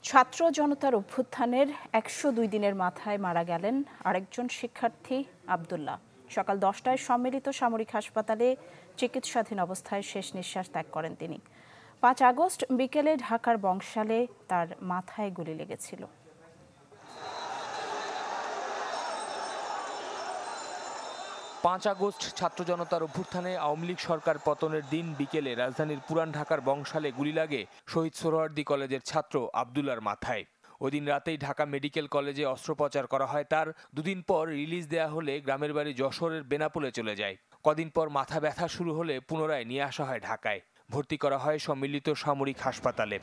ছাত্র জনতার অভ্যুত্থানের ১০২ দিনের মাথায় মারা গেলেন আরেকজন শিক্ষার্থী আব্দুল্লাহ। সকাল ১০টায় সম্মিলিত সামরিক হাসপাতালে চিকিৎসাধীন অবস্থায় শেষ নিঃশ্বাস ত্যাগ করেন তিনি। ৫ আগস্ট বিকেলে ঢাকার বংশালে তার মাথায় গুলি লেগেছিল। ৫ আগস্ট ছাত্র জনতার অভ্যুত্থানে আওয়ামী লীগ সরকার পতনের দিন বিকেলে রাজধানীর পুরান ঢাকার বংশালে গুলি লাগে শহীদ সোহরাওয়ার্দী কলেজের ছাত্র আব্দুল্লাহর মাথায়। ওই দিন রাতেই ঢাকা মেডিকেল কলেজে অস্ত্রোপচার করা হয় তার। দুদিন পর রিলিজ দেয়া হলে গ্রামের বাড়ি যশোরের বেনাপোলে চলে যায়। কদিন পর মাথা ব্যথা শুরু হলে পুনরায় নিয়ে আসা হয় ঢাকায়। ভর্তি করা হয় সম্মিলিত সামরিক হাসপাতালে।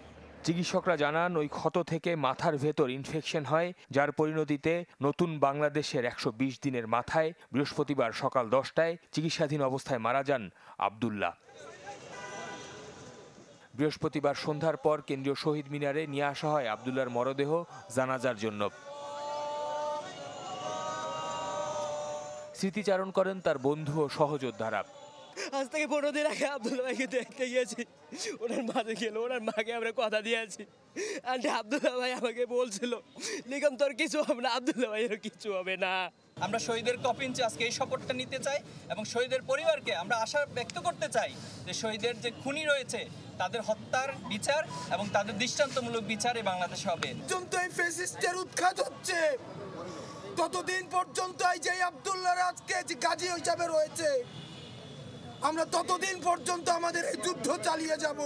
চিকিৎসকরা জানান ওই ক্ষত থেকে মাথার ভেতর ইনফেকশন হয়, যার পরিণতিতে নতুন বাংলাদেশের ১২০ দিনের মাথায় বৃহস্পতিবার সকাল ১০টায় চিকিৎসাধীন অবস্থায় মারা যান আব্দুল্লাহ। বৃহস্পতিবার সন্ধ্যার পর কেন্দ্রীয় শহীদ মিনারে নিয়ে আসা হয় আব্দুল্লাহর মরদেহ জানাজার জন্য। স্মৃতিচারণ করেন তার বন্ধু ও সহযোদ্ধারা। আজ থেকে ১৫ দিন আগে আব্দুল্লাহ ভাইকে দেখতে গিয়েছি, ওনার মাঝে গেল, ওনার মাকে আমরা কথা দিয়েছি। আর আব্দুল্লাহ ভাই আমাকে বলছিল, লিখম তোর কিছু হবে না, আব্দুল্লাহ ভাইয়েরও কিছু হবে না। আমরা শহীদের কফিন আজকে এই শপথটা নিতে চাই এবং শহীদের পরিবারকে আমরা আশা ব্যক্ত করতে চাই যে শহীদের যে খুনি রয়েছে তাদের হত্যার বিচার এবং তাদের দৃষ্টান্তমূলক বিচার এই বাংলাদেশে হবে। পর্যন্ত এই ফ্যাসিস্টের উৎখাত হচ্ছে, ততদিন পর্যন্ত এই যে আব্দুল্লাহ আজকে গাজী হিসাবে রয়েছে, আমরা ততদিন পর্যন্ত আমাদের এই যুদ্ধ চালিয়ে যাব।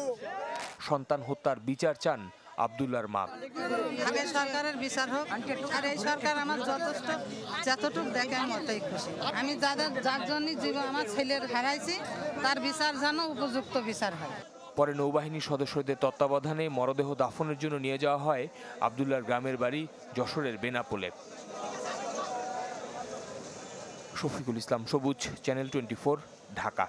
সন্তান হত্যার বিচার চান আব্দুল্লাহর মা। আগে সরকারের বিচার হোক, আর এই সরকার আমার যতটুকু দেখে আমি অতই খুশি। আমি যার জন্য জীবন আমার ছেলের হারাইছি, তার বিচার যেন উপযুক্ত বিচার হয়। পরে নৌবাহিনীর সদস্যদের তত্ত্বাবধানে মরদেহ দাফনের জন্য নিয়ে যাওয়া হয় আব্দুল্লাহর গ্রামের বাড়ি যশোরের বেনাপোলে। শফিকুল ইসলাম সবুজ, চ্যানেল 24, ঢাকা।